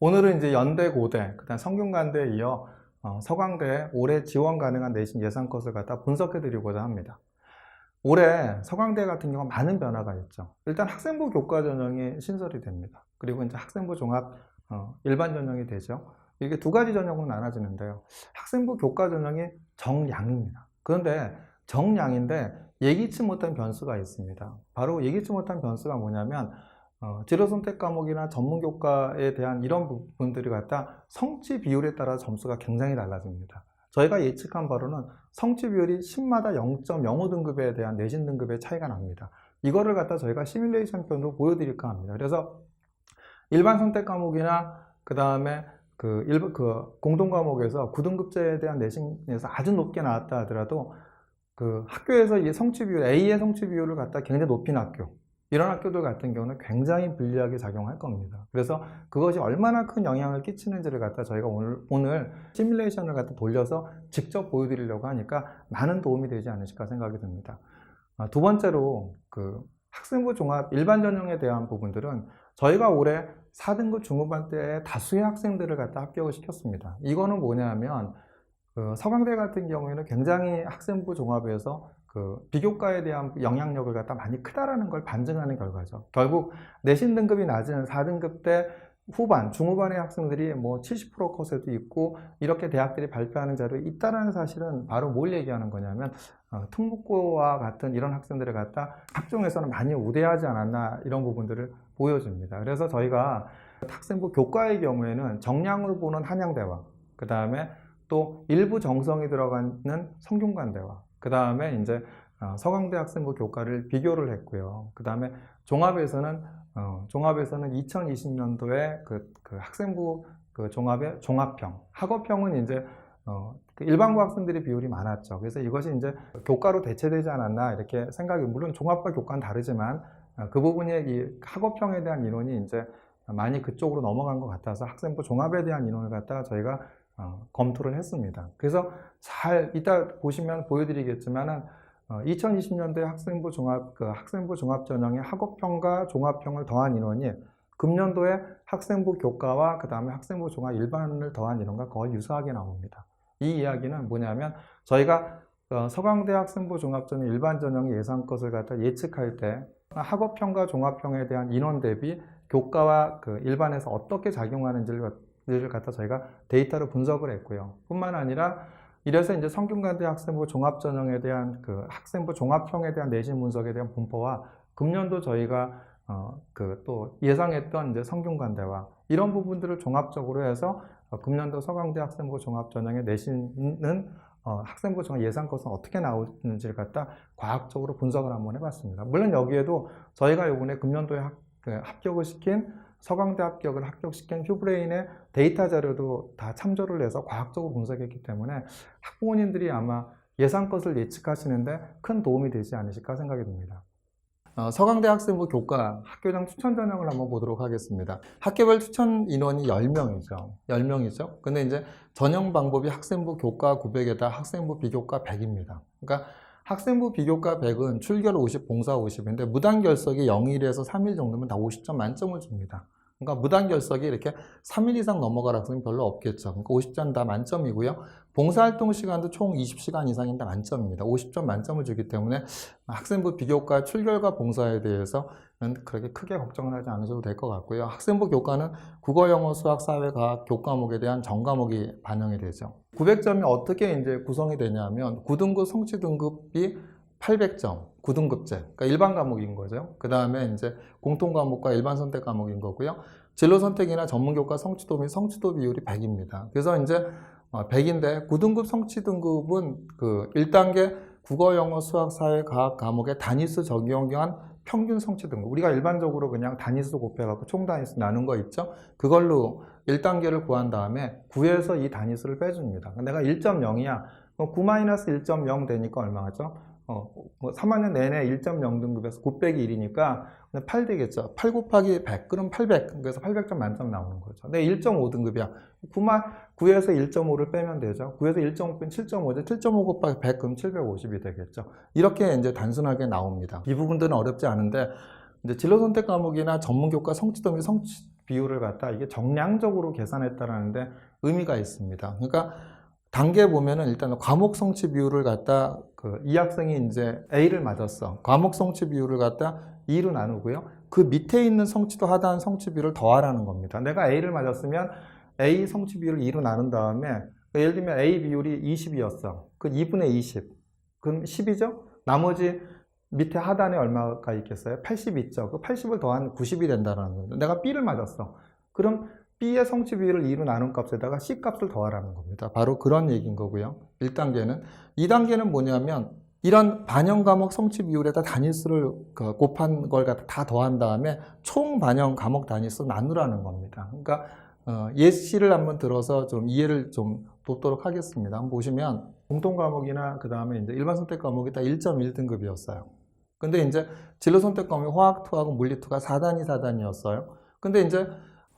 오늘은 이제 연대, 고대, 그다음 성균관대에 이어 서강대 올해 지원 가능한 내신 예상 것을 갖다 분석해 드리고자 합니다. 올해 서강대 같은 경우는 많은 변화가 있죠. 일단 학생부 교과 전형이 신설이 됩니다. 그리고 이제 학생부 종합 일반 전형이 되죠. 이게 두 가지 전형으로 나눠지는데요. 학생부 교과 전형이 정량입니다. 그런데 정량인데 예기치 못한 변수가 있습니다. 바로 예기치 못한 변수가 뭐냐면 진로선택 과목이나 전문교과에 대한 이런 부분들이 갖다 성취 비율에 따라 점수가 굉장히 달라집니다. 저희가 예측한 바로는 성취 비율이 10마다 0.05 등급에 대한 내신 등급의 차이가 납니다. 이거를 갖다 저희가 시뮬레이션 편으로 보여드릴까 합니다. 그래서 일반 선택 과목이나 그 다음에 공동 과목에서 9등급제에 대한 내신에서 아주 높게 나왔다 하더라도 그 학교에서 이 성취 비율, A의 성취 비율을 갖다 굉장히 높인 학교, 이런 학교들 같은 경우는 굉장히 불리하게 작용할 겁니다. 그래서 그것이 얼마나 큰 영향을 끼치는지를 갖다 저희가 오늘 시뮬레이션을 갖다 돌려서 직접 보여드리려고 하니까 많은 도움이 되지 않으실까 생각이 듭니다. 두 번째로 그 학생부 종합 일반 전형에 대한 부분들은 저희가 올해 4등급 중후반 때에 다수의 학생들을 갖다 합격을 시켰습니다. 이거는 뭐냐면 서강대 같은 경우에는 굉장히 학생부 종합에서 그 비교과에 대한 영향력을 갖다 많이 크다라는 걸 반증하는 결과죠. 결국 내신 등급이 낮은 4등급 때 후반, 중후반의 학생들이 뭐 70% 컷에도 있고 이렇게 대학들이 발표하는 자료에 있다라는 사실은 바로 뭘 얘기하는 거냐면 특목고와 같은 이런 학생들을 갖다 학종에서는 많이 우대하지 않았나 이런 부분들을 보여줍니다. 그래서 저희가 학생부 교과의 경우에는 정량으로 보는 한양대와 그 다음에 또 일부 정성이 들어가는 성균관대와 그 다음에 이제 서강대 학생부 교과를 비교를 했고요. 그 다음에 종합에서는 2020년도에 그 학생부 그 종합의 종합평, 학업평은 이제 그 일반고 학생들의 비율이 많았죠. 그래서 이것이 이제 교과로 대체되지 않았나 이렇게 생각이, 물론 종합과 교과는 다르지만 그 부분이 이 학업평에 대한 인원이 이제 많이 그쪽으로 넘어간 것 같아서 학생부 종합에 대한 인원을 갖다가 저희가 검토를 했습니다. 그래서 잘 이따 보시면 보여드리겠지만은 2020년도에 학생부 종합 전형의 학업평과 종합평을 더한 인원이 금년도에 학생부 교과와 그 다음에 학생부 종합 일반을 더한 인원과 거의 유사하게 나옵니다. 이 이야기는 뭐냐면 저희가 서강대 학생부 종합 전형 일반 전형의 예상 것을 갖다 예측할 때 학업평과 종합평에 대한 인원 대비 교과와 그 일반에서 어떻게 작용하는지를 갖다 저희가 데이터로 분석을 했고요. 뿐만 아니라 이래서 이제 성균관대 학생부 종합 전형에 대한 그 학생부 종합형에 대한 내신 분석에 대한 분포와 금년도 저희가 또 예상했던 이제 성균관대와 이런 부분들을 종합적으로 해서 금년도 서강대 학생부 종합 전형의 내신은 학생부 종합 예상 것은 어떻게 나오는지를 갖다 과학적으로 분석을 한번 해봤습니다. 물론 여기에도 저희가 이번에 금년도에 합격을 시킨 서강대 합격을 합격시킨 휴브레인의 데이터 자료도 다 참조를 해서 과학적으로 분석했기 때문에 학부모님들이 아마 예상 것을 예측하시는데 큰 도움이 되지 않으실까 생각이 듭니다. 서강대 학생부 교과 학교장 추천 전형을 한번 보도록 하겠습니다. 학교별 추천 인원이 10명이죠. 10명이죠. 근데 이제 전형 방법이 학생부 교과 900에다 학생부 비교과 100입니다. 그러니까 학생부 비교과 100은 출결 50, 봉사 50인데 무단결석이 0일에서 3일 정도면 다 50점 만점을 줍니다. 그러니까 무단결석이 이렇게 3일 이상 넘어갈 학생은 별로 없겠죠. 그러니까 50점 다 만점이고요. 봉사활동 시간도 총 20시간 이상인데 만점입니다. 50점 만점을 주기 때문에 학생부 비교과 출결과 봉사에 대해서는 그렇게 크게 걱정을 하지 않으셔도 될 것 같고요. 학생부 교과는 국어, 영어, 수학, 사회, 과학, 교과목에 대한 전과목이 반영이 되죠. 900점이 어떻게 이제 구성이 되냐면 9등급 성취 등급이 800점, 9등급제, 그러니까 일반 과목인 거죠. 그 다음에 이제 공통 과목과 일반 선택 과목인 거고요. 진로 선택이나 전문교과 성취도 및 성취도 비율이 100입니다. 그래서 이제 100인데 9등급 성취 등급은 그 1단계 국어, 영어, 수학, 사회, 과학 과목의 단위수 적용한 평균 성취 등급. 우리가 일반적으로 그냥 단위수 곱해갖고 총 단위수 나눈 거 있죠? 그걸로 1단계를 구한 다음에 9에서 이 단위수를 빼줍니다. 내가 1.0이야. 9-1.0 되니까 얼마죠? 3학년 내내 1.0 등급에서 9 빼기 1이니까 8 되겠죠. 8 곱하기 100, 그럼 800. 그래서 800점 만점 나오는 거죠. 네, 1.5 등급이야. 9에서 1.5를 빼면 되죠. 9에서 1.5 빼면 7.5죠. 7.5 곱하기 100, 그럼 750이 되겠죠. 이렇게 이제 단순하게 나옵니다. 이 부분들은 어렵지 않은데, 이제 진로 선택 과목이나 전문교과 성취도 및 비율을 갖다 이게 정량적으로 계산했다라는데 의미가 있습니다. 그러니까 단계 보면은 일단 과목 성취 비율을 갖다 이 학생이 이제 A를 맞았어. 과목 성취 비율을 갖다 2로 나누고요. 그 밑에 있는 성취도 하다한 성취 비율을 더하라는 겁니다. 내가 A를 맞았으면 A 성취 비율을 2로 나눈 다음에 예를 들면 A 비율이 20이었어. 그 2분의 20. 그럼 10이죠? 나머지 밑에 하단에 얼마가 있겠어요? 80 있죠? 그 80을 더한 90이 된다는 겁니다. 내가 B를 맞았어. 그럼 B의 성취 비율을 2로 나눈 값에다가 C 값을 더하라는 겁니다. 바로 그런 얘기인 거고요. 1단계는. 2단계는 뭐냐면 이런 반영 과목 성취 비율에다 단위수를 곱한 걸 다 더한 다음에 총 반영 과목 단위수 나누라는 겁니다. 그러니까 예시를 한번 들어서 좀 이해를 좀 돕도록 하겠습니다. 한번 보시면 공통 과목이나 그 다음에 이제 일반 선택 과목이 다 1.1등급이었어요. 근데 이제 진로 선택 과목이 화학2하고 물리2가 4단위 4단위였어요. 근데 이제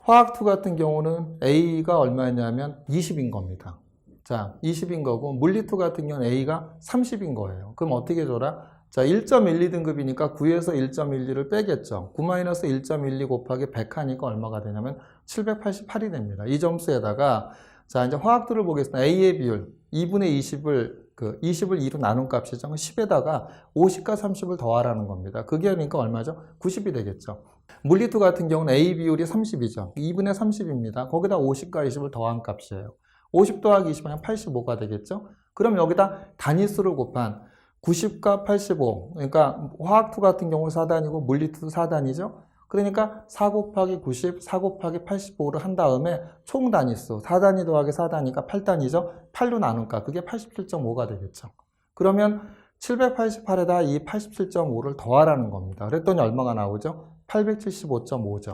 화학2 같은 경우는 A가 얼마였냐면 20인 겁니다. 자, 20인 거고 물리2 같은 경우는 A가 30인 거예요. 그럼 어떻게 줘라? 자, 1.12등급이니까 9에서 1.12를 빼겠죠. 9-1.12 곱하기 100 하니까 얼마가 되냐면 788이 됩니다. 이 점수에다가 자, 이제 화학2를 보겠습니다. A의 비율 2분의 20을 20을 2로 나눈 값이죠. 10에다가 50과 30을 더하라는 겁니다. 그게 하니까 얼마죠? 90이 되겠죠. 물리2 같은 경우는 A 비율이 30이죠. 2분의 30입니다. 거기다 50과 20을 더한 값이에요. 50 더하기 20 하면 85가 되겠죠. 그럼 여기다 단위수를 곱한 90과 85, 그러니까 화학2 같은 경우는 4단위고 물리2도 4단위죠. 그러니까 4 곱하기 90, 4 곱하기 85를 한 다음에 총 단위수, 4단위 더하기 4단위가 8단위죠. 8로 나눌까? 그게 87.5가 되겠죠. 그러면 788에다 이 87.5를 더하라는 겁니다. 그랬더니 얼마가 나오죠? 875.5죠.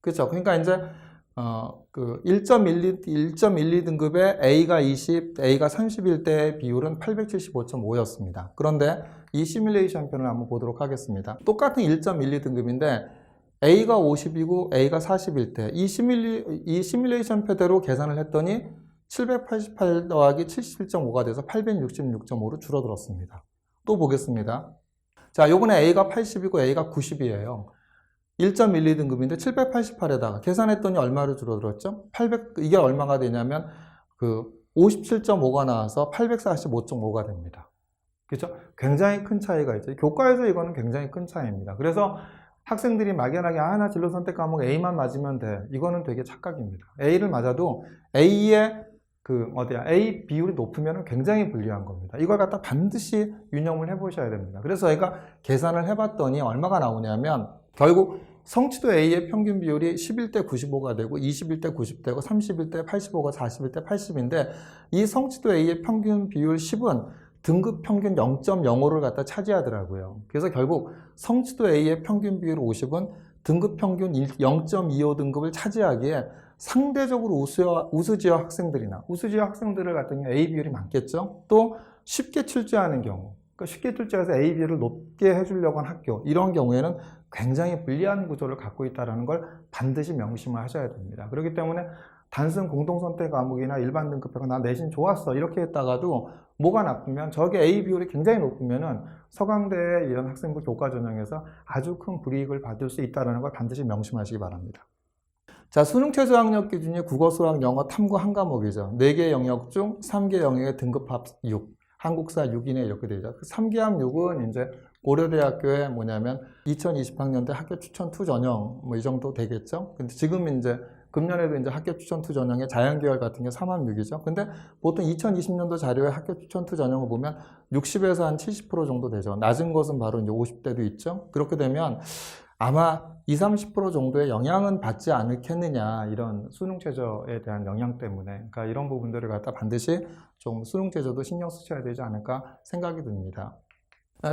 그렇죠? 그러니까 이제 1.12 등급의 A가 20, A가 30일 때의 비율은 875.5였습니다. 그런데 이 시뮬레이션 편을 한번 보도록 하겠습니다. 똑같은 1.12 등급인데 A가 50이고 A가 40일 때 이 시뮬레이션 표대로 계산을 했더니 788 더하기 77.5가 돼서 866.5로 줄어들었습니다. 또 보겠습니다. 자, 요번에 A가 80이고 A가 90이에요. 1.12 등급인데 788에다가 계산했더니 얼마로 줄어들었죠? 800, 이게 얼마가 되냐면 57.5가 나와서 845.5가 됩니다. 그렇죠? 굉장히 큰 차이가 있죠. 교과에서 이거는 굉장히 큰 차이입니다. 그래서 학생들이 막연하게 나 진로 선택 과목 A만 맞으면 돼. 이거는 되게 착각입니다. A를 맞아도 A의 A 비율이 높으면 굉장히 불리한 겁니다. 이걸 갖다 반드시 유념을 해보셔야 됩니다. 그래서 저희가 계산을 해봤더니 얼마가 나오냐면 결국 성취도 A의 평균 비율이 11대 95가 되고 21대 90되고 31대 85가 41대 80인데 이 성취도 A의 평균 비율 10은 등급 평균 0.05를 갖다 차지하더라고요. 그래서 결국 성취도 A의 평균 비율 50은 등급 평균 0.25 등급을 차지하기에 상대적으로 우수지역 학생들이나 우수지역 학생들을 갖다 A 비율이 많겠죠. 또 쉽게 출제하는 경우, 그러니까 쉽게 출제해서 A 비율을 높게 해주려고 하는 학교, 이런 경우에는 굉장히 불리한 구조를 갖고 있다는 걸 반드시 명심을 하셔야 됩니다. 그렇기 때문에 단순 공동선택 과목이나 일반 등급회가 나 내신 좋았어 이렇게 했다가도 뭐가 나쁘면 저게 A 비율이 굉장히 높으면은 서강대의 이런 학생부 교과 전형에서 아주 큰 불이익을 받을 수 있다는 걸 반드시 명심하시기 바랍니다. 자, 수능 최저 학력 기준이 국어, 수학, 영어, 탐구 한 과목이죠. 4개 영역 중 3개 영역의 등급합 6, 한국사 6이네 이렇게 되죠. 3개 합 6은 이제 고려대학교에 뭐냐면 2020학년대 학교 추천 투 전형 뭐 이 정도 되겠죠. 근데 지금 이제 금년에도 이제 학교 추천 투 전형의 자연계열 같은 게 3합 6이죠. 근데 보통 2020년도 자료에 학교 추천 투 전형을 보면 60에서 한 70% 정도 되죠. 낮은 것은 바로 이제 50대도 있죠. 그렇게 되면 아마 20, 30% 정도의 영향은 받지 않겠느냐, 이런 수능 최저에 대한 영향 때문에. 그러니까 이런 부분들을 갖다 반드시 좀 수능 최저도 신경 쓰셔야 되지 않을까 생각이 듭니다.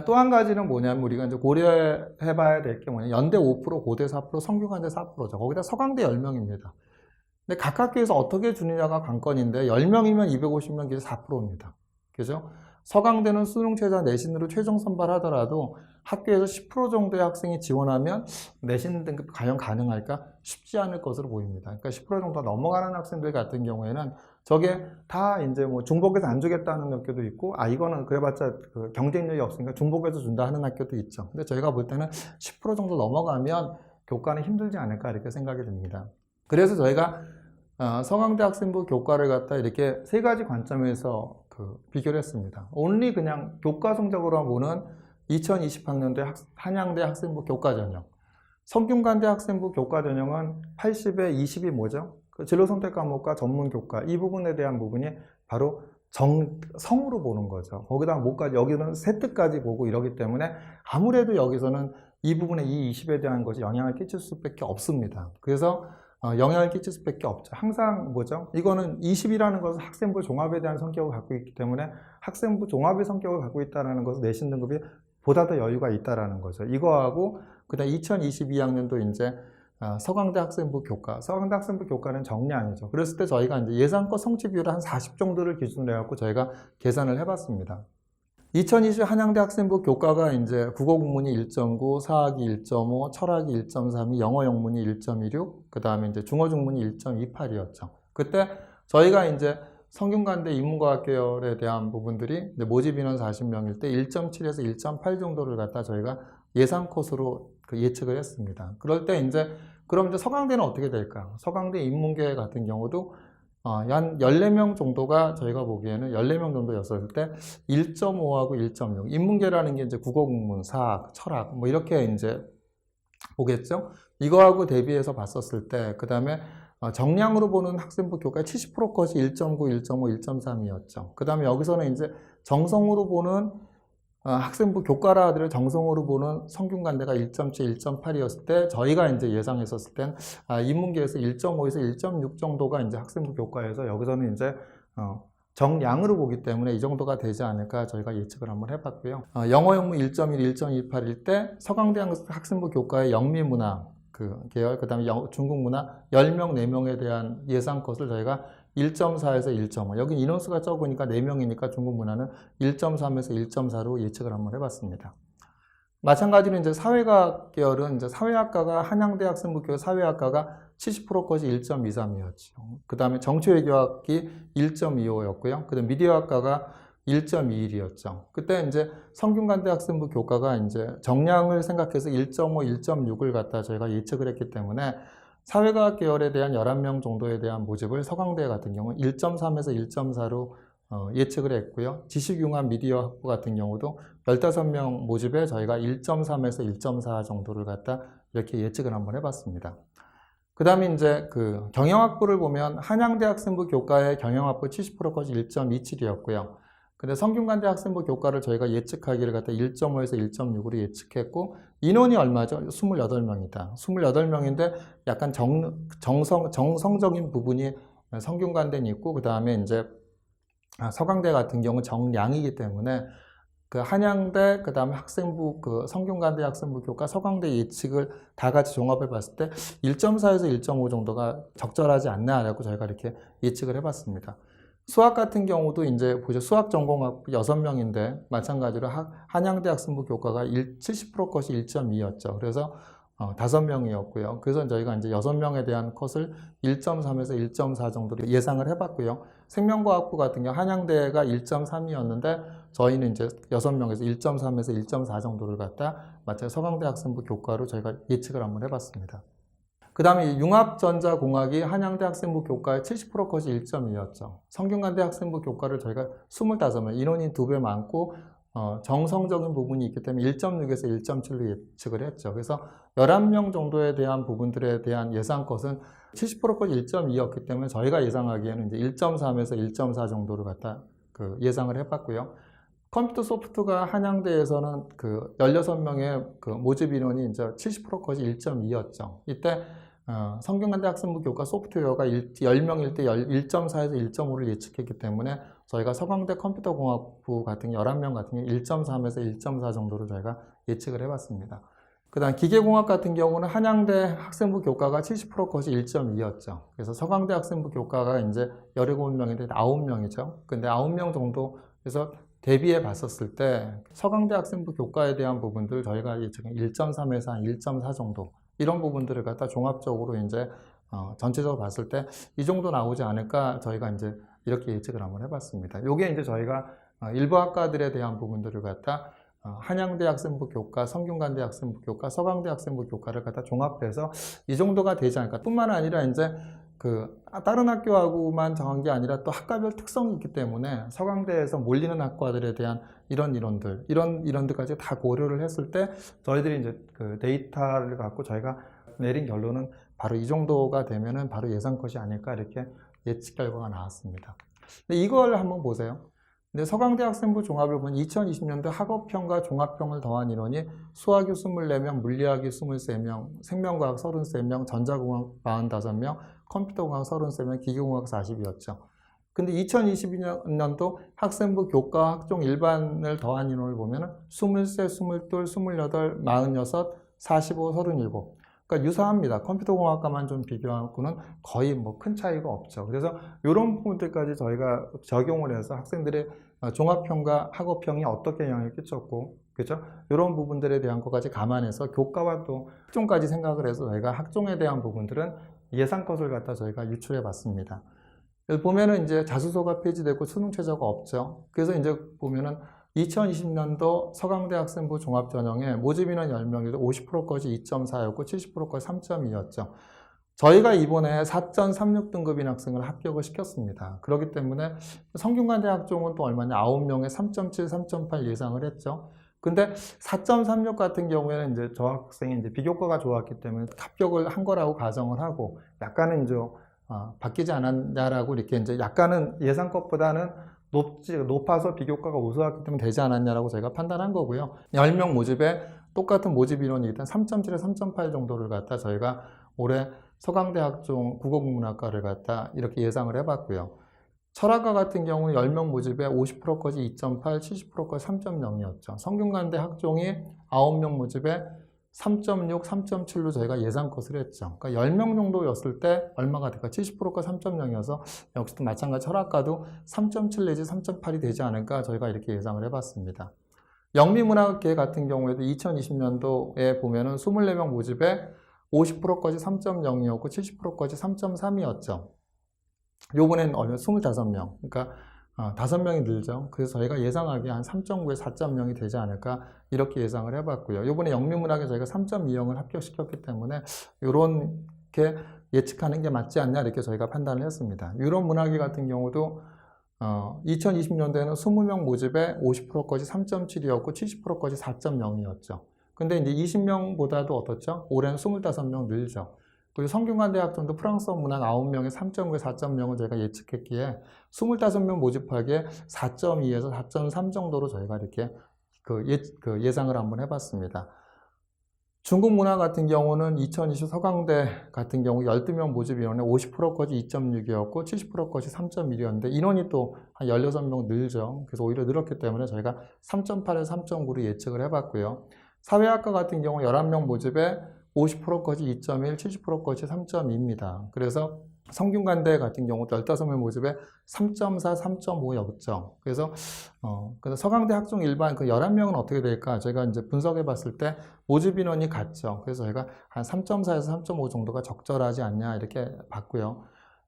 또 한 가지는 뭐냐면 우리가 이제 고려해 봐야 될 게 뭐냐, 연대 5%, 고대 4%, 성균관대 4%죠. 거기다 서강대 10명입니다. 근데 각 학교에서 어떻게 주느냐가 관건인데 10명이면 250명 기준 4%입니다. 그죠? 서강대는 수능 최저 내신으로 최종 선발하더라도 학교에서 10% 정도의 학생이 지원하면 내신 등급 과연 가능할까? 쉽지 않을 것으로 보입니다. 그러니까 10% 정도 넘어가는 학생들 같은 경우에는 저게 다 이제 뭐 중복해서 안 주겠다는 학교도 있고, 이거는 그래봤자 경쟁력이 없으니까 중복해서 준다 하는 학교도 있죠. 근데 저희가 볼 때는 10% 정도 넘어가면 교과는 힘들지 않을까 이렇게 생각이 듭니다. 그래서 저희가 서강대 학생부 교과를 갖다 이렇게 세 가지 관점에서 비교를 했습니다. only 그냥 교과 성적으로 보는 2020학년도 한양대 학생부 교과 전형. 성균관대 학생부 교과 전형은 80에 20이 뭐죠? 진로 선택 과목과 전문 교과 이 부분에 대한 부분이 바로 성으로 보는 거죠. 거기다 뭐까지 여기는 세트까지 보고 이러기 때문에 아무래도 여기서는 이 부분에 이 20에 대한 것이 영향을 끼칠 수밖에 없습니다. 그래서 영향을 끼칠 수밖에 없죠. 항상 뭐죠? 이거는 20이라는 것은 학생부 종합에 대한 성격을 갖고 있기 때문에 학생부 종합의 성격을 갖고 있다는 것은 내신 등급이 보다 더 여유가 있다라는 거죠. 이거하고 그다음 2022학년도 이제 서강대 학생부 교과, 서강대 학생부 교과는 정량이죠. 그랬을 때 저희가 이제 예상껏 성취 비율을 한 40 정도를 기준으로 해갖고 저희가 계산을 해봤습니다. 2020 한양대 학생부 교과가 이제 국어 국문이 1.9, 사학이 1.5, 철학이 1.32, 영어 영문이 1.16, 그 다음에 이제 중어 중문이 1.28이었죠. 그때 저희가 이제 성균관대 인문과학 계열에 대한 부분들이 모집 인원 40명일 때 1.7에서 1.8 정도를 갖다 저희가 예상 컷으로 예측을 했습니다. 그럴 때 이제 그럼 이제 서강대는 어떻게 될까? 서강대 인문계 같은 경우도 한 14명 정도가 저희가 보기에는 14명 정도였을 때 1.5하고 1.6 인문계라는 게 이제 국어 국문, 사학, 철학 뭐 이렇게 이제 보겠죠. 이거하고 대비해서 봤었을 때 그 다음에 정량으로 보는 학생부 교과의 70% 컷이 1.9, 1.5, 1.3이었죠. 그 다음에 여기서는 이제 정성으로 보는 학생부 교과라 하더라도 정성으로 보는 성균관대가 1.7, 1.8이었을 때 저희가 이제 예상했었을 땐 인문계에서 1.5에서 1.6 정도가 이제 학생부 교과에서 여기서는 이제 정량으로 보기 때문에 이 정도가 되지 않을까 저희가 예측을 한번 해봤고요. 영어 영문 1.1, 1.28일 때 서강대 학생부 교과의 영미문화 계열, 그 다음에 중국 문화 10명, 4명에 대한 예상 컷을 저희가 1.4에서 1.5. 여기 인원수가 적으니까 4명이니까 중국 문화는 1.3에서 1.4로 예측을 한번 해봤습니다. 마찬가지로 이제 사회과학 계열은 이제 사회학과가 한양대 학생부 교육 사회학과가 70% 컷이 1.23이었죠. 그 다음에 정치외교학이 1.25였고요. 그 다음 미디어학과가 1.21이었죠. 그때 이제 성균관대 학생부 교과가 이제 정량을 생각해서 1.5, 1.6을 갖다 저희가 예측을 했기 때문에 사회과학 계열에 대한 11명 정도에 대한 모집을 서강대 같은 경우는 1.3에서 1.4로 예측을 했고요. 지식융합 미디어 학부 같은 경우도 15명 모집에 저희가 1.3에서 1.4 정도를 갖다 이렇게 예측을 한번 해봤습니다. 그 다음에 이제 경영학부를 보면 한양대 학생부 교과의 경영학부 70% 컷이 1.27이었고요. 근데 성균관대 학생부 교과를 저희가 예측하기를 갖다 1.5에서 1.6으로 예측했고 인원이 얼마죠? 28명이다. 28명인데 약간 정성적인 부분이 성균관대는 있고 그 다음에 이제 서강대 같은 경우 정량이기 때문에 한양대 그 다음에 학생부 성균관대 학생부 교과 서강대 예측을 다 같이 종합해 봤을 때 1.4에서 1.5 정도가 적절하지 않나라고 저희가 이렇게 예측을 해봤습니다. 수학 같은 경우도 이제 보죠. 수학 전공학 6명인데 마찬가지로 한양대 학생부 교과가 70% 컷이 1.2였죠. 그래서 5명이었고요. 그래서 저희가 이제 6명에 대한 컷을 1.3에서 1.4 정도로 예상을 해봤고요. 생명과학부 같은 경우 한양대가 1.3이었는데 저희는 이제 6명에서 1.3에서 1.4 정도를 갖다 마찬가지로 서강대 학생부 교과로 저희가 예측을 한번 해봤습니다. 그 다음에 융합전자공학이 한양대 학생부 교과의 70% 컷이 1.2였죠. 성균관대 학생부 교과를 저희가 25명, 인원이 2배 많고 정성적인 부분이 있기 때문에 1.6에서 1.7로 예측을 했죠. 그래서 11명 정도에 대한 부분들에 대한 예상 컷은 70% 컷 1.2였기 때문에 저희가 예상하기에는 이제 1.3에서 1.4 정도를 갖다 예상을 해봤고요. 컴퓨터 소프트가 한양대에서는 16명의 모집 인원이 이제 70% 컷이 1.2였죠. 이때 성균관대 학생부 교과 소프트웨어가 10명일 때 1.4에서 1.5를 예측했기 때문에 저희가 서강대 컴퓨터공학부 같은 11명 같은 경우 1.3에서 1.4 정도를 저희가 예측을 해봤습니다. 그 다음 기계공학 같은 경우는 한양대 학생부 교과가 70% 컷이 1.2였죠. 그래서 서강대 학생부 교과가 이제 17명인데 9명이죠. 근데 9명 정도, 그래서 대비해 봤었을 때 서강대 학생부 교과에 대한 부분들 저희가 예측은 1.3에서 한 1.4 정도 이런 부분들을 갖다 종합적으로 이제 전체적으로 봤을 때 이 정도 나오지 않을까 저희가 이제 이렇게 예측을 한번 해봤습니다. 요게 이제 저희가 일부 학과들에 대한 부분들을 갖다 한양대 학생부 교과, 성균관대 학생부 교과, 서강대 학생부 교과를 갖다 종합해서 이 정도가 되지 않을까. 뿐만 아니라 이제 다른 학교하고만 정한 게 아니라 또 학과별 특성이 있기 때문에 서강대에서 몰리는 학과들에 대한 이런 이론들까지 다 고려를 했을 때 저희들이 이제 데이터를 갖고 저희가 내린 결론은 바로 이 정도가 되면은 바로 예상컷이 아닐까 이렇게 예측 결과가 나왔습니다. 근데 이걸 한번 보세요. 근데 서강대 학생부 종합을 보면 2020년도 학업평과 종합평을 더한 인원이 수학이 24명, 물리학이 23명, 생명과학 33명, 전자공학 45명, 컴퓨터공학 33명, 기계공학 40이었죠. 근데 2022년도 학생부 교과 학종 일반을 더한 인원을 보면 23, 22, 28, 46, 45, 37. 그러니까 유사합니다. 컴퓨터공학과만 좀 비교하고는 거의 뭐 큰 차이가 없죠. 그래서 이런 부분들까지 저희가 적용을 해서 학생들의 종합평과 학업평이 어떻게 영향을 끼쳤고, 그렇죠? 이런 부분들에 대한 것까지 감안해서 교과와 또 학종까지 생각을 해서 저희가 학종에 대한 부분들은 예상컷을 갖다 저희가 유출해 봤습니다. 보면은 이제 자소서가 폐지되고 수능 최저가 없죠. 그래서 이제 보면은 2020년도 서강대 학생부 종합전형에 모집 인원 10명에서 50%까지 2.4였고 70%까지 3.2였죠. 저희가 이번에 4.36등급인 학생을 합격을 시켰습니다. 그렇기 때문에 성균관대 학종은 또 얼마냐? 9명에 3.7, 3.8 예상을 했죠. 근데 4.36 같은 경우에는 이제 저 학생이 이제 비교과가 좋았기 때문에 합격을 한 거라고 가정을 하고 약간은 이제 바뀌지 않았냐라고 이렇게 이제 약간은 예상것보다는 높아서 비교과가 우수했기 때문에 되지 않았냐라고 저희가 판단한 거고요. 10명 모집에 똑같은 모집 인원이기 때문에 3.7에 3.8 정도를 갖다 저희가 올해 서강대 학종 국어국문학과를 갖다 이렇게 예상을 해봤고요. 철학과 같은 경우는 10명 모집에 50%까지 2.8, 70%까지 3.0이었죠. 성균관대 학종이 9명 모집에 3.6, 3.7로 저희가 예상컷을 했죠. 그러니까 10명 정도였을 때 얼마가 될까? 70%가 3.0이어서 역시 또 마찬가지 철학과도 3.7 내지 3.8이 되지 않을까 저희가 이렇게 예상을 해봤습니다. 영미문학계 같은 경우에도 2020년도에 보면은 24명 모집에 50%까지 3.0이었고 70%까지 3.3이었죠. 요번엔 25명. 그러니까 5명이 늘죠. 그래서 저희가 예상하기에 한 3.9에 4.0이 되지 않을까 이렇게 예상을 해봤고요. 요번에 영미문학에 저희가 3.20을 합격시켰기 때문에 이렇게 예측하는 게 맞지 않냐 이렇게 저희가 판단을 했습니다. 유럽 문학계 같은 경우도 2020년도에는 20명 모집에 50%까지 3.7이었고 70%까지 4.0이었죠. 근데 이제 20명보다도 어떻죠? 올해는 25명 늘죠. 그리고 성균관대 학종도 프랑스어 문학 9명에 3.9에 4.0을 저희가 예측했기에 25명 모집하기에 4.2에서 4.3 정도로 저희가 이렇게 예상을 한번 해봤습니다. 중국 문화 같은 경우는 2020 서강대 같은 경우 12명 모집 인원에 50%까지 2.6이었고 70%까지 3.1이었는데 인원이 또 한 16명 늘죠. 그래서 오히려 늘었기 때문에 저희가 3.8에서 3.9로 예측을 해봤고요. 사회학과 같은 경우 11명 모집에 50%까지 2.1, 70%까지 3.2입니다. 그래서 성균관대 같은 경우도 15명 모집에 3.4, 3.5였죠. 그래서 서강대 학종 일반 11명은 어떻게 될까? 제가 이제 분석해 봤을 때 모집 인원이 같죠. 그래서 저희가 한 3.4에서 3.5 정도가 적절하지 않냐 이렇게 봤고요.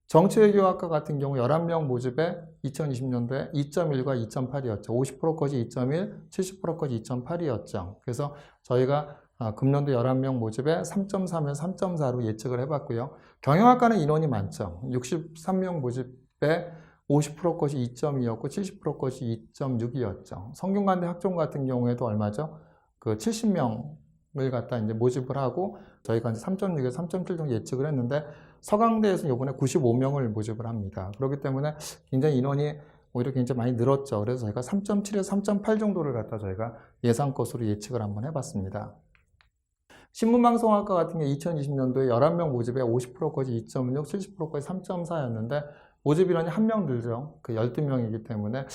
정치외교학과 같은 경우 11명 모집에 2020년도에 2.1과 2.8이었죠. 50%까지 2.1, 70%까지 2.8이었죠. 그래서 저희가 금년도 11명 모집에 3.3에서 3.4로 예측을 해봤고요. 경영학과는 인원이 많죠. 63명 모집에 50%까지 2.2였고 70%까지 2.6이었죠. 성균관대 학종 같은 경우에도 얼마죠? 70명을 갖다 이제 모집을 하고 저희가 이제 3.6에서 3.7 정도 예측을 했는데 서강대에서는 이번에 95명을 모집을 합니다. 그렇기 때문에 굉장히 인원이 오히려 굉장히 많이 늘었죠. 그래서 저희가 3.7에서 3.8 정도를 갖다 저희가 예상것으로 예측을 한번 해봤습니다. 신문방송학과 같은 경우 2020년도에 11명 모집에 50%까지 2.6, 70%까지 3.4였는데 모집 인원이 1명 늘죠. 12명이기 때문에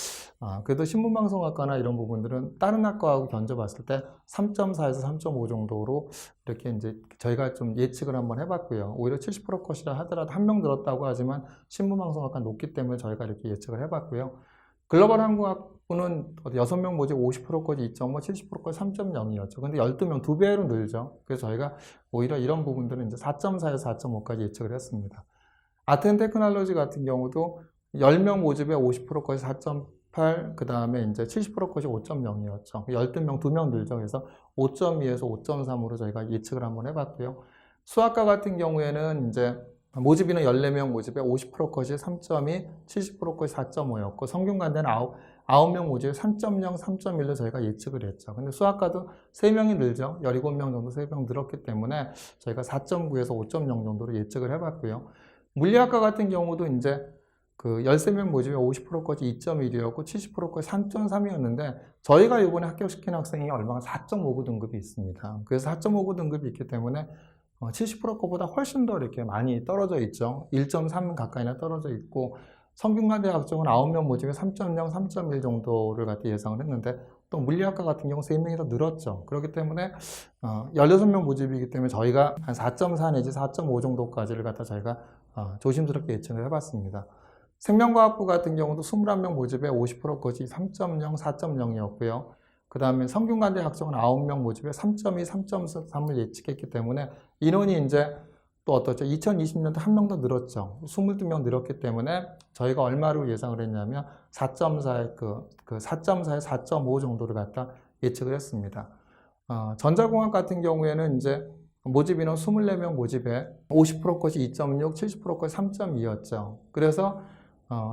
그래도 신문방송학과나 이런 부분들은 다른 학과하고 견져봤을 때 3.4에서 3.5 정도로 이렇게 이제 저희가 좀 예측을 한번 해봤고요. 오히려 70% 컷이라 하더라도 1명 늘었다고 하지만 신문방송학과 높기 때문에 저희가 이렇게 예측을 해봤고요. 글로벌 한국학부는 6명 모집 50%까지 2.5, 70%까지 3.0이었죠. 근데 12명, 2배로 늘죠. 그래서 저희가 오히려 이런 부분들은 이제 4.4에서 4.5까지 예측을 했습니다. 아트앤테크놀로지 같은 경우도 10명 모집에 50%까지 18, 그 다음에 이제 70% 컷이 5.0이었죠. 12명, 2명 늘죠. 그래서 5.2에서 5.3으로 저희가 예측을 한번 해봤고요. 수학과 같은 경우에는 이제 모집인은 14명 모집에 50% 컷이 3.2, 70% 컷이 4.5였고, 성균관대는 9명 모집에 3.0, 3.1로 저희가 예측을 했죠. 근데 수학과도 3명이 늘죠. 17명 정도 3명 늘었기 때문에 저희가 4.9에서 5.0 정도로 예측을 해봤고요. 물리학과 같은 경우도 이제 그 13명 모집에 50% 컷이 2.1이었고 70% 컷이 3.3이었는데 저희가 이번에 합격시킨 학생이 얼마나 4.59 등급이 있습니다. 그래서 4.59 등급이 있기 때문에 70% 컷보다 훨씬 더 이렇게 많이 떨어져 있죠. 1.3 가까이나 떨어져 있고 성균관대 학종은 9명 모집에 3.0, 3.1 정도를 갖다 예상을 했는데 또 물리학과 같은 경우 3명이 더 늘었죠. 그렇기 때문에 16명 모집이기 때문에 저희가 한 4.4 내지 4.5 정도까지를 갖다 저희가 조심스럽게 예측을 해봤습니다. 생명과학부 같은 경우도 21명 모집에 50% 컷이 3.0, 4.0이었고요. 그 다음에 성균관대 학종은 9명 모집에 3.2, 3.3을 예측했기 때문에 인원이 이제 또 어떻죠? 2020년도 한 명 더 늘었죠. 22명 늘었기 때문에 저희가 얼마로 예상을 했냐면 4.4에 4.4에 4.5 정도를 갖다 예측을 했습니다. 전자공학 같은 경우에는 이제 모집 인원 24명 모집에 50% 컷이 2.6, 70% 컷이 3.2였죠. 그래서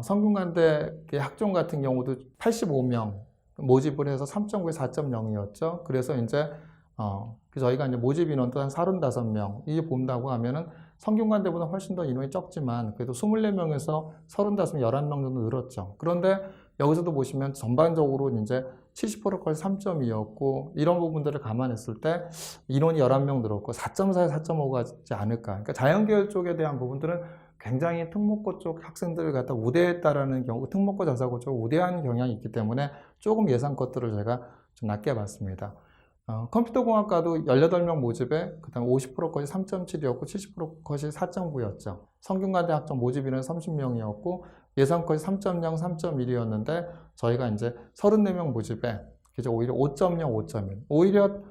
성균관대 학종 같은 경우도 85명 모집을 해서 3.9에 4.0이었죠. 그래서 이제 저희가 이제 모집 인원도 한 35명 이게 본다고 하면은 성균관대보다 훨씬 더 인원이 적지만 그래도 24명에서 35, 11명 정도 늘었죠. 그런데 여기서도 보시면 전반적으로 이제 70%까지 3.2였고 이런 부분들을 감안했을 때 인원이 11명 늘었고 4.4에 4.5가 지 않을까. 그러니까 자연계열 쪽에 대한 부분들은 굉장히 특목고 쪽 학생들을 갖다 우대했다라는 경우, 특목고 자사고 쪽 우대한 경향이 있기 때문에 조금 예상 것들을 제가 좀 낮게 봤습니다. 컴퓨터공학과도 18명 모집에 그다음 50% 컷이 3.7이었고 70% 컷이 4.9였죠. 성균관대 학종 모집 인원 30명이었고 예상 컷이 3.0, 3.1이었는데 저희가 이제 34명 모집에 그죠 오히려 5.0, 5.1. 오히려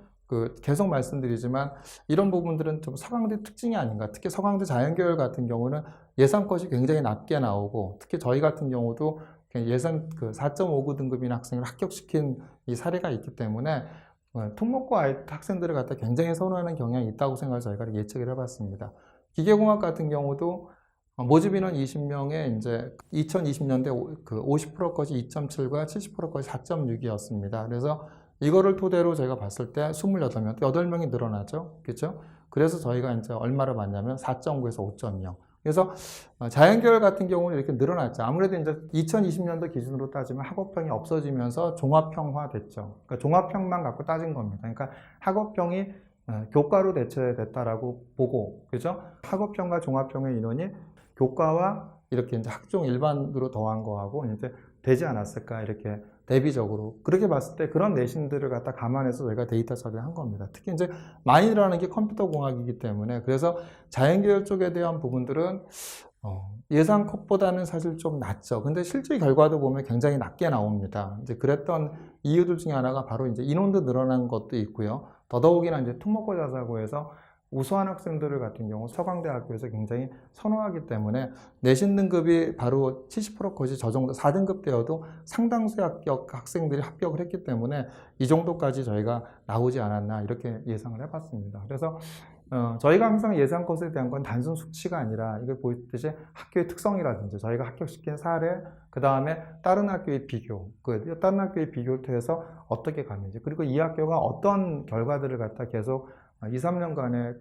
계속 말씀드리지만 이런 부분들은 좀 서강대 특징이 아닌가. 특히 서강대 자연계열 같은 경우는 예상 컷이 굉장히 낮게 나오고 특히 저희 같은 경우도 예상 4.59 등급인 학생을 합격시킨 이 사례가 있기 때문에 특목고 학생들을 갖다 굉장히 선호하는 경향이 있다고 생각해서 저희가 예측을 해봤습니다. 기계공학 같은 경우도 모집 인원 20명에 이제 2020년대 50% 컷이 2.7과 70% 컷이 4.6이었습니다. 그래서 이거를 토대로 제가 봤을 때 28명, 8명이 늘어나죠. 그렇죠? 그래서 저희가 이제 얼마를 봤냐면 4.9에서 5.0. 그래서 자연계열 같은 경우는 이렇게 늘어났죠. 아무래도 이제 2020년도 기준으로 따지면 학업평이 없어지면서 종합평화 됐죠. 그러니까 종합평만 갖고 따진 겁니다. 그러니까 학업평이 교과로 대체됐다라고 보고, 그죠? 학업평과 종합평의 인원이 교과와 이렇게 이제 학종 일반으로 더한 거하고 이제 되지 않았을까 이렇게 대비적으로 그렇게 봤을 때 그런 내신들을 갖다 감안해서 저희가 데이터 처리를 한 겁니다. 특히 이제 많이 늘어나는 게 컴퓨터 공학이기 때문에 그래서 자연계열 쪽에 대한 부분들은 예상 컷보다는 사실 좀 낮죠. 근데 실제 결과도 보면 굉장히 낮게 나옵니다. 이제 그랬던 이유들 중에 하나가 바로 이제 인원도 늘어난 것도 있고요. 더더욱이나 이제 특목고 자사고에서 우수한 학생들을 같은 경우 서강대학교에서 굉장히 선호하기 때문에 내신 등급이 바로 70% 컷이 저 정도 4등급 되어도 상당수의 학생들이 합격을 했기 때문에 이 정도까지 저희가 나오지 않았나 이렇게 예상을 해봤습니다. 그래서 저희가 항상 예상 컷에 대한 건 단순 수치가 아니라 이걸 보였듯이 학교의 특성이라든지 저희가 합격시킨 사례, 그 다음에 다른 학교의 비교, 다른 학교의 비교를 통해서 어떻게 갔는지 그리고 이 학교가 어떤 결과들을 갖다 계속 2, 3년간의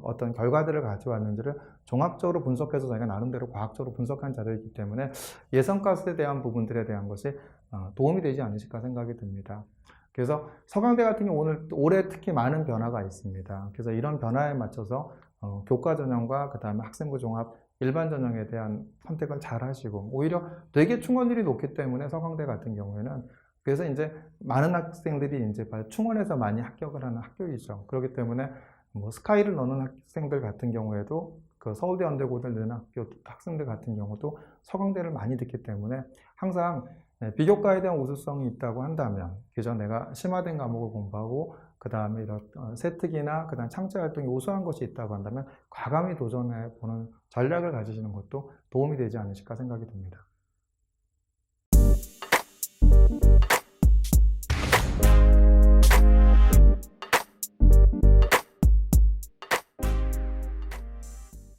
어떤 결과들을 가져왔는지를 종합적으로 분석해서 저희가 나름대로 과학적으로 분석한 자료이기 때문에 예상값에 대한 부분들에 대한 것이 도움이 되지 않으실까 생각이 듭니다. 그래서 서강대 같은 경우 올해 특히 많은 변화가 있습니다. 그래서 이런 변화에 맞춰서 교과 전형과 그 다음에 학생부 종합 일반 전형에 대한 선택을 잘 하시고 오히려 되게 충원율이 높기 때문에 서강대 같은 경우에는 그래서 이제 많은 학생들이 이제 충원해서 많이 합격을 하는 학교이죠. 그렇기 때문에 뭐 스카이를 넣는 학생들 같은 경우에도 서울대 연대고를 넣는 학교 학생들 같은 경우도 서강대를 많이 듣기 때문에 항상 비교과에 대한 우수성이 있다고 한다면 그저 내가 심화된 과목을 공부하고 그 다음에 이런 세특이나 그 다음 창제 활동이 우수한 것이 있다고 한다면 과감히 도전해 보는 전략을 가지시는 것도 도움이 되지 않으실까 생각이 듭니다.